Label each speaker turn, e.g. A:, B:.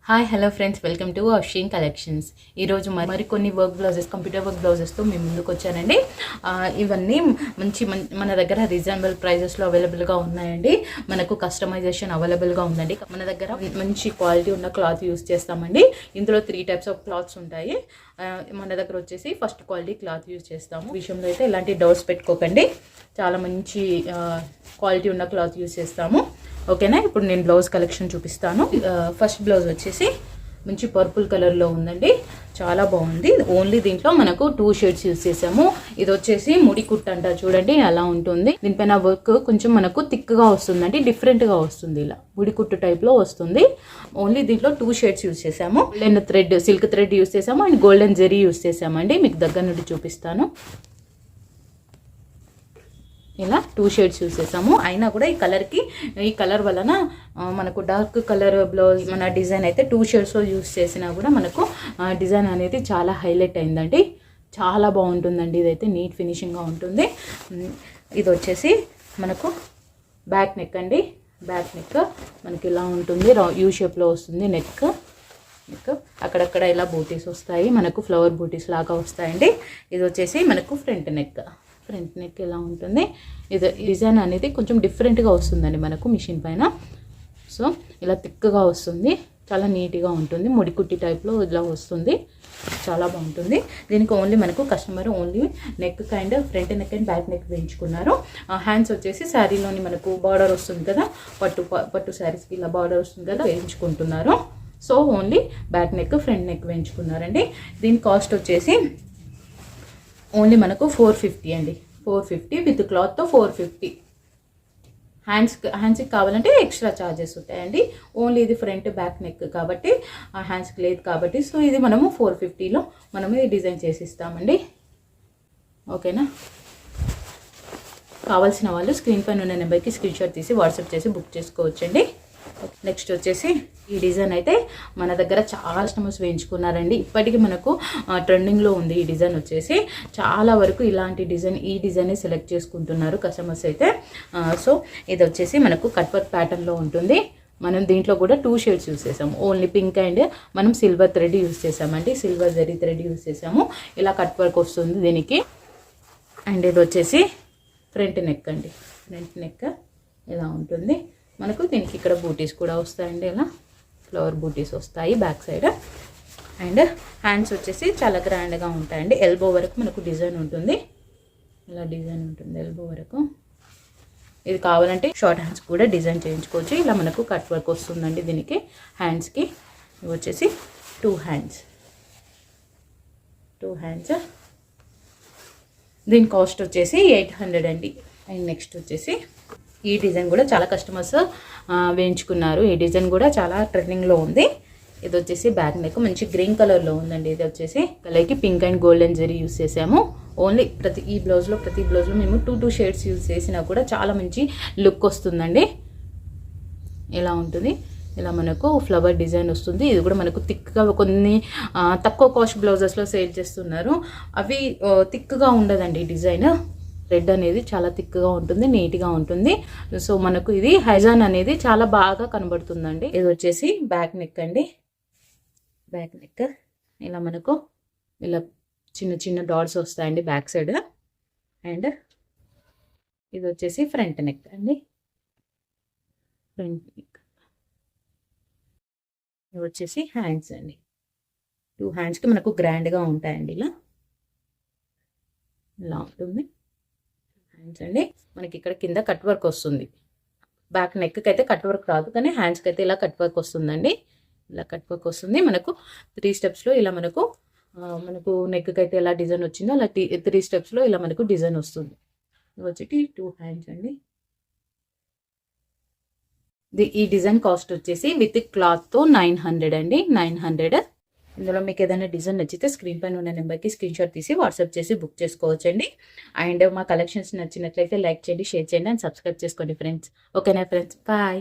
A: Hi hello friends, welcome to Ashwin collections. ఈరోజు మరికొన్ని work blouses, computer work బ్లౌజెస్తో మేము ముందుకు వచ్చానండి. ఇవన్నీ మన దగ్గర రీజనబుల్ ప్రైజెస్లో అవైలబుల్గా ఉన్నాయండి. మనకు కస్టమైజేషన్ అవైలబుల్గా ఉందండి. మన దగ్గర మంచి క్వాలిటీ ఉన్న క్లాత్ యూస్ చేస్తామండి. ఇందులో 3 టైప్స్ ఆఫ్ క్లాత్స్ ఉంటాయి. మన దగ్గర వచ్చేసి ఫస్ట్ క్వాలిటీ క్లాత్ యూస్ చేస్తాము. విషయంలో అయితే ఎలాంటి డౌట్స్ పెట్టుకోకండి, చాలా మంచి క్వాలిటీ ఉన్న క్లాత్ యూస్ చేస్తాము. ఓకేనా. ఇప్పుడు నేను బ్లౌజ్ కలెక్షన్ చూపిస్తాను. ఫస్ట్ బ్లౌజ్ వచ్చేసి మంచి పర్పుల్ కలర్లో ఉందండి, చాలా బాగుంది. ఓన్లీ దీంట్లో మనకు 2 షేడ్స్ యూస్ చేసాము. ఇది వచ్చేసి ముడి కుట్టు అంటారు చూడండి, అలా ఉంటుంది. దీనిపైన వర్క్ కొంచెం మనకు థిక్గా వస్తుందండి, డిఫరెంట్గా వస్తుంది. ఇలా ముడి కుట్టు టైప్లో వస్తుంది. ఓన్లీ దీంట్లో 2 షేడ్స్ యూస్ చేసాము. Golden thread, silk thread use చేసాము అండ్ గోల్డెన్ జెరీ యూస్ చేసామండి. మీకు దగ్గర నుండి చూపిస్తాను. ఇలా 2 షేడ్స్ యూస్ చేసాము. అయినా కూడా ఈ కలర్ వలన మనకు డార్క్ కలర్ బ్లౌజ్ మన డిజైన్ అయితే 2 షేడ్స్లో యూస్ చేసినా కూడా మనకు డిజైన్ అనేది చాలా హైలైట్ అయిందండి. చాలా బాగుంటుందండి. ఇదైతే నీట్ ఫినిషింగ్గా ఉంటుంది. ఇది వచ్చేసి మనకు బ్యాక్ నెక్ అండి. బ్యాక్ నెక్ మనకి ఇలా ఉంటుంది, యూ షేప్లో వస్తుంది. నెక్ అక్కడక్కడ ఇలా బూటీస్ వస్తాయి, మనకు ఫ్లవర్ బూటీస్ లాగా వస్తాయండి. ఇది వచ్చేసి మనకు ఫ్రంట్ నెక్ ఇలా ఉంటుంది. ఇది డిజైన్ అనేది కొంచెం డిఫరెంట్గా వస్తుందండి మనకు మిషన్ పైన. సో ఇలా థిక్గా వస్తుంది, చాలా నీట్గా ఉంటుంది. ముడికుట్టి టైప్లో ఇలా వస్తుంది, చాలా బాగుంటుంది. దీనికి ఓన్లీ మనకు customer only neck and front neck and back neck వేయించుకున్నారు. హ్యాండ్స్ వచ్చేసి శారీలోని మనకు బార్డర్ వస్తుంది కదా, పట్టు శారీస్కి ఇలా బార్డర్ వస్తుంది కదా, వేయించుకుంటున్నారు. So only back neck front neck వేయించుకున్నారండి. దీని కాస్ట్ వచ్చేసి ఓన్లీ మనకు 450 అండి. 450 విత్ క్లాత్తో 450. హ్యాండ్స్కి కావాలంటే ఎక్స్ట్రా ఛార్జెస్ ఉంటాయండి. ఓన్లీ ఇది ఫ్రంట్ బ్యాక్ నెక్ కాబట్టి హ్యాండ్స్కి లేదు కాబట్టి, సో ఇది మనము 450లో మనము ఇది డిజైన్ చేసి ఇస్తామండి. ఓకేనా. కావాల్సిన వాళ్ళు స్క్రీన్ పైన ఉన్న నెంబర్కి స్క్రీన్ షాట్ తీసి వాట్సాప్ చేసి బుక్ చేసుకోవచ్చండి. నెక్స్ట్ వచ్చేసి ఈ డిజైన్ అయితే మన దగ్గర చాలా కస్టమర్స్ వేయించుకున్నారండి. ఇప్పటికీ మనకు ట్రెండింగ్లో ఉంది ఈ డిజైన్ వచ్చేసి. చాలా వరకు ఈ డిజైనే సెలెక్ట్ చేసుకుంటున్నారు కస్టమర్స్ అయితే. సో ఇది వచ్చేసి మనకు కట్ వర్క్ ప్యాటర్న్లో ఉంటుంది. మనం దీంట్లో కూడా 2 షేడ్స్ యూస్ చేసాము. ఓన్లీ పింక్ అండ్ మనం సిల్వర్ థ్రెడ్ యూస్ చేసామండి. సిల్వర్ జరీ థ్రెడ్ యూస్ చేసాము. ఇలా కట్ వర్క్ వస్తుంది దీనికి. అండ్ ఇది వచ్చేసి ఫ్రంట్ నెక్ అండి. ఫ్రంట్ నెక్ ఇలా ఉంటుంది మనకు. దీనికి ఇక్కడ బూటీస్ కూడా వస్తాయండి, ఇలా ఫ్లవర్ బూటీస్ వస్తాయి బ్యాక్ సైడ్. అండ్ హ్యాండ్స్ వచ్చేసి చాలా గ్రాండ్గా ఉంటాయండి. ఎల్బో వరకు మనకు డిజైన్ ఉంటుంది, ఇలా డిజైన్ ఉంటుంది ఎల్బో వరకు. ఇది కావాలంటే షార్ట్ హ్యాండ్స్ కూడా డిజైన్ చేయించుకోవచ్చు. ఇలా మనకు కట్ వర్క్ వస్తుందండి దీనికి. హ్యాండ్స్కి ఇవి వచ్చేసి 2 హ్యాండ్స్. దీని కాస్ట్ వచ్చేసి 800 అండి. అండ్ నెక్స్ట్ వచ్చేసి ఈ డిజైన్ కూడా చాలా కస్టమర్స్ వేయించుకున్నారు. ఈ డిజైన్ కూడా చాలా ట్రెండింగ్లో ఉంది. ఇది వచ్చేసి బ్యాక్ నెక్ మంచి గ్రీన్ కలర్లో ఉందండి. ఇది వచ్చేసి కలర్కి pink and golden zari use చేసాము. ఓన్లీ ప్రతి బ్లౌజ్లో మేము 2 షేడ్స్ యూస్ చేసినా కూడా చాలా మంచి లుక్ వస్తుందండి. ఇలా ఉంటుంది. ఇలా మనకు ఫ్లవర్ డిజైన్ వస్తుంది. ఇది కూడా మనకు థిక్గా కొన్ని తక్కువ కాస్ట్ బ్లౌజెస్లో సేల్ చేస్తున్నారు. అవి థిక్గా ఉండదండి డిజైన్. రెడ్ అనేది చాలా థిక్గా ఉంటుంది, నీట్గా ఉంటుంది. సో మనకు ఇది హైజాన్ అనేది చాలా బాగా కనబడుతుందండి. ఇది వచ్చేసి బ్యాక్ నెక్ అండి. బ్యాక్ నెక్ ఇలా మనకు ఇలా చిన్న చిన్న డాట్స్ వస్తాయండి బ్యాక్ సైడ్. అండ్ ఇది వచ్చేసి ఫ్రంట్ నెక్ అండి. ఫ్రంట్ నెక్ ఇది వచ్చేసి హ్యాండ్స్ అండి. 2 హ్యాండ్స్కి మనకు గ్రాండ్గా ఉంటాయండి. ఇలా ఉంటుంది హ్యాండ్స్ అండి. మనకి ఇక్కడ కింద కట్ వర్క్ వస్తుంది. బ్యాక్ నెక్కి అయితే కట్ వర్క్ రాదు, కానీ హ్యాండ్స్కి అయితే ఇలా కట్ వర్క్ వస్తుందండి. ఇలా కట్ వర్క్ వస్తుంది మనకు 3 స్టెప్స్లో. ఇలా మనకు నెక్కి అయితే ఎలా డిజైన్ వచ్చిందో అలా 3 స్టెప్స్లో ఇలా మనకు డిజైన్ వస్తుంది. ఇది వచ్చి 2 హ్యాండ్స్ అండి. ఈ డిజైన్ కాస్ట్ వచ్చేసి విత్ క్లాత్తో 900 అండి. 900. ఇందులో మీకు ఏదైనా డిజైన్ నచ్చితే స్క్రీన్ పైన ఉన్న నెంబర్కి స్క్రీన్ షాట్ తీసి వాట్సాప్ చేసి బుక్ చేసుకోవచ్చండి. అండ్ మా కలెక్షన్స్ నచ్చినట్లయితే లైక్ చేయండి, షేర్ చేయండి అండ్ సబ్స్క్రైబ్ చేసుకోండి ఫ్రెండ్స్. ఓకేనా ఫ్రెండ్స్, బాయ్.